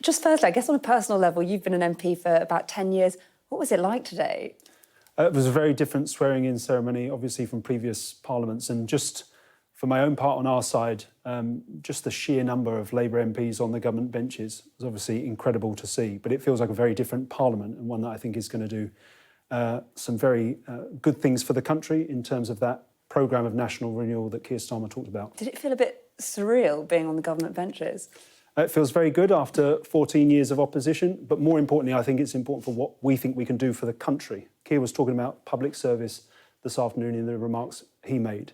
Just firstly, I guess on a personal level, you've been an MP for about 10 years. What was it like today? It was a very different swearing-in ceremony, obviously, from previous parliaments. And just for my own part on our side, just the sheer number of Labour MPs on the government benches was obviously incredible to see. But it feels like a very different parliament, and one that I think is going to do some very good things for the country in terms of that programme of national renewal that Keir Starmer talked about. Did it feel a bit surreal being on the government benches? It feels very good after 14 years of opposition, but more importantly, I think it's important for what we think we can do for the country. Keir was talking about public service this afternoon in the remarks he made.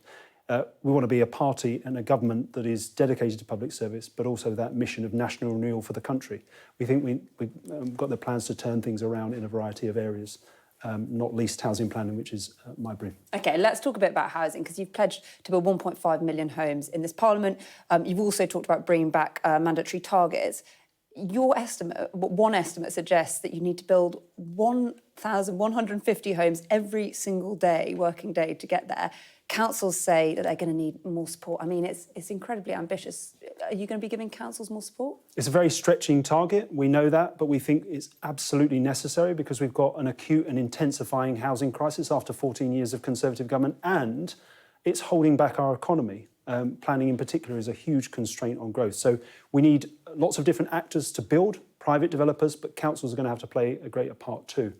We want to be a party and a government that is dedicated to public service, but also that mission of national renewal for the country. We think we've got the plans to turn things around in a variety of areas. Not least housing planning, which is my brief. OK, let's talk a bit about housing, because you've pledged to build 1.5 million homes in this parliament. You've also talked about bringing back mandatory targets. Your estimate, one estimate suggests that you need to build 1,150 homes every single day, working day, to get there. Councils say that they're going to need more support. I mean, it's incredibly ambitious. Are you going to be giving councils more support? It's a very stretching target. We know that, but we think it's absolutely necessary because we've got an acute and intensifying housing crisis after 14 years of Conservative government, and it's holding back our economy. Planning in particular is a huge constraint on growth. So we need lots of different actors to build, private developers, but councils are going to have to play a greater part too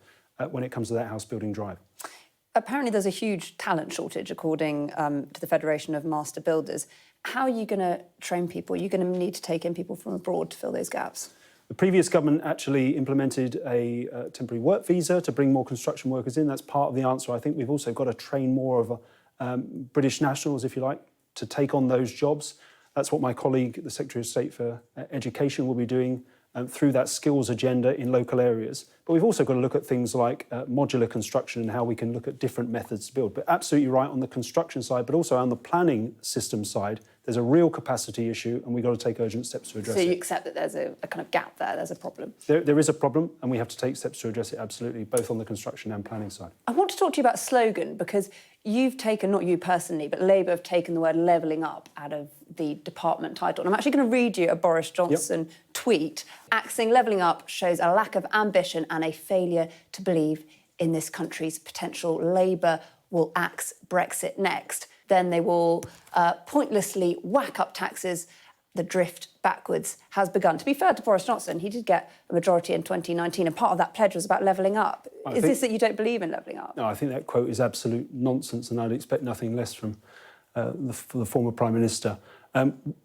when it comes to that house building drive. Apparently there's a huge talent shortage, according to the Federation of Master Builders. How are you going to train people? Are you going to need to take in people from abroad to fill those gaps? The previous government actually implemented a temporary work visa to bring more construction workers in. That's part of the answer. I think we've also got to train more of British nationals, if you like, to take on those jobs. That's what my colleague, the Secretary of State for Education, will be doing through that skills agenda in local areas. But we've also got to look at things like modular construction and how we can look at different methods to build. But absolutely right on the construction side, but also on the planning system side, there's a real capacity issue and we've got to take urgent steps to address it. So you accept that there's a kind of gap there, there's a problem? There is a problem and we have to take steps to address it, absolutely, both on the construction and planning side. I want to talk to you about slogan, because you've taken, not you personally, but Labour have taken the word levelling up out of the department title. And I'm actually going to read you a Boris Johnson tweet. Axing levelling up shows a lack of ambition and a failure to believe in this country's potential. Labour will axe Brexit next. Then they will pointlessly whack up taxes. The drift backwards has begun. To be fair to Boris Johnson, he did get a majority in 2019, and part of that pledge was about levelling up. Is this that you don't believe in levelling up? No, I think that quote is absolute nonsense, and I'd expect nothing less from the former Prime Minister.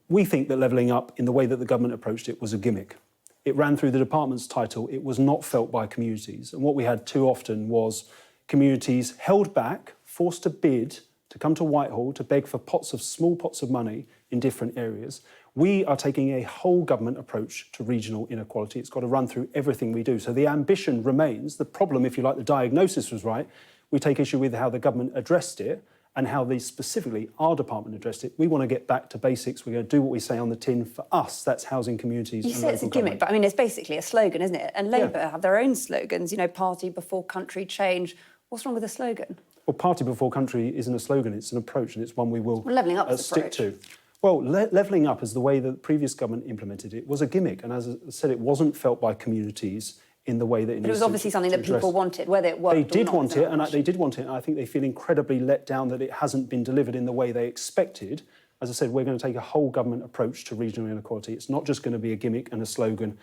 We think that levelling up, in the way that the government approached it, was a gimmick. It ran through the department's title. It was not felt by communities. And what we had too often was communities held back, forced to bid, to come to Whitehall to beg for small pots of money in different areas. We are taking a whole government approach to regional inequality. It's got to run through everything we do. So the ambition remains. The problem, if you like, the diagnosis was right. We take issue with how the government addressed it and how specifically our department addressed it. We want to get back to basics. We're going to do what we say on the tin. For us, that's housing communities. You say it's a gimmick, but I mean, it's basically a slogan, isn't it? And Labour have their own slogans, you know, party before country change. What's wrong with the slogan? Well, party before country isn't a slogan, it's an approach, and it's one we will levelling up stick to. Well, levelling up, as the way the previous government implemented it, was a gimmick. And as I said, it wasn't felt by communities in the way that it But it was obviously something that people wanted, whether it worked or not. They did want it, and they did want it, and I think they feel incredibly let down that it hasn't been delivered in the way they expected. As I said, we're going to take a whole government approach to regional inequality. It's not just going to be a gimmick and a slogan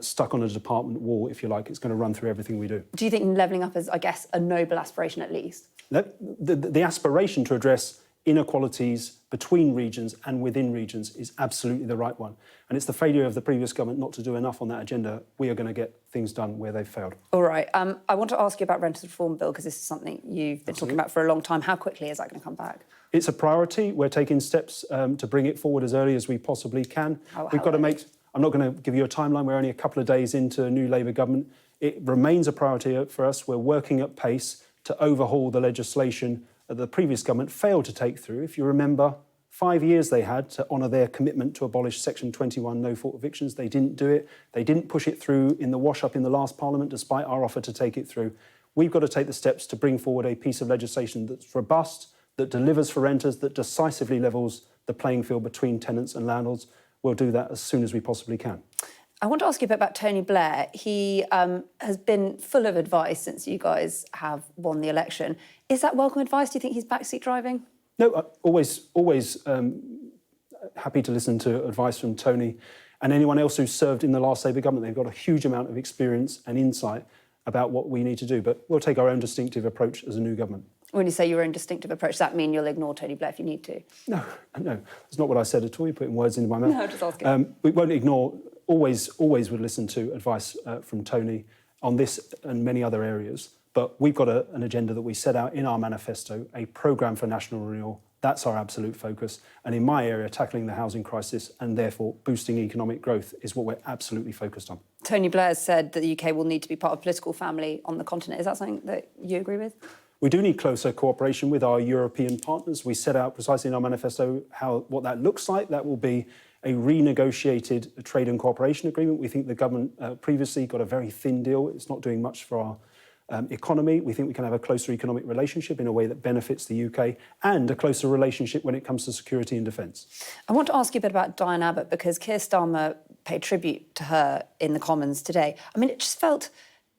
stuck on a department wall, if you like. It's going to run through everything we do. Do you think levelling up is, I guess, a noble aspiration at least? The aspiration to address inequalities between regions and within regions is absolutely the right one. And it's the failure of the previous government not to do enough on that agenda. We are going to get things done where they've failed. All right. I want to ask you about Renters Reform Bill, because this is something you've been talking about for a long time. How quickly is that going to come back? It's a priority. We're taking steps to bring it forward as early as we possibly can. We've got to make... I'm not going to give you a timeline. We're only a couple of days into a new Labour government. It remains a priority for us. We're working at pace to overhaul the legislation that the previous government failed to take through. If you remember, 5 years they had to honour their commitment to abolish Section 21 no-fault evictions. They didn't do it. They didn't push it through in the wash-up in the last Parliament, despite our offer to take it through. We've got to take the steps to bring forward a piece of legislation that's robust, that delivers for renters, that decisively levels the playing field between tenants and landlords. We'll do that as soon as we possibly can. I want to ask you a bit about Tony Blair. He has been full of advice since you guys have won the election. Is that welcome advice? Do you think he's backseat driving? No, always happy to listen to advice from Tony and anyone else who's served in the last Labour government. They've got a huge amount of experience and insight about what we need to do, but we'll take our own distinctive approach as a new government. When you say your own distinctive approach, does that mean you'll ignore Tony Blair if you need to? No, that's not what I said at all. You're putting words into my mouth. No, I'm just asking. We won't ignore, always would listen to advice from Tony on this and many other areas, but we've got an agenda that we set out in our manifesto, a programme for national renewal. That's our absolute focus. And in my area, tackling the housing crisis and therefore boosting economic growth is what we're absolutely focused on. Tony Blair said that the UK will need to be part of a political family on the continent. Is that something that you agree with? We do need closer cooperation with our European partners. We set out precisely in our manifesto what that looks like. That will be a renegotiated trade and cooperation agreement. We think the government previously got a very thin deal. It's not doing much for our economy. We think we can have a closer economic relationship in a way that benefits the UK and a closer relationship when it comes to security and defence. I want to ask you a bit about Diane Abbott because Keir Starmer paid tribute to her in the Commons today. I mean, it just felt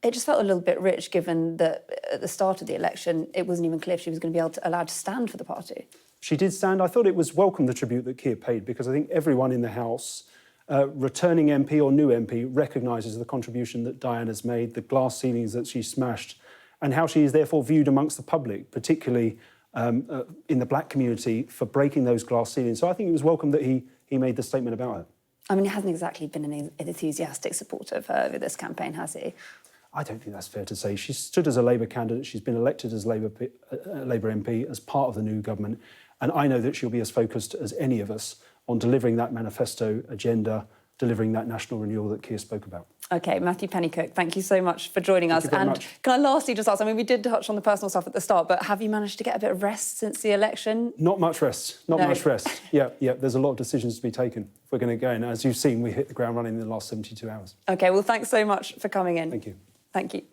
a little bit rich given that at the start of the election it wasn't even clear if she was going to be allowed to stand for the party. She did stand. I thought it was welcome, the tribute that Keir paid, because I think everyone in the House, returning MP or new MP, recognises the contribution that Diane has made, the glass ceilings that she smashed, and how she is therefore viewed amongst the public, particularly in the black community, for breaking those glass ceilings. So I think it was welcome that he made the statement about her. I mean, he hasn't exactly been an enthusiastic supporter of her over this campaign, has he? I don't think that's fair to say. She stood as a Labour candidate. She's been elected as Labour MP as part of the new government. And I know that she'll be as focused as any of us on delivering that manifesto agenda, delivering that national renewal that Keir spoke about. OK, Matthew Pennycook, thank you so much for joining us. Thank you very much. Can I lastly just ask, I mean, we did touch on the personal stuff at the start, but have you managed to get a bit of rest since the election? Not much rest, much rest. Yeah, there's a lot of decisions to be taken if we're going to go. And as you've seen, we hit the ground running in the last 72 hours. OK, well, thanks so much for coming in. Thank you. Thank you.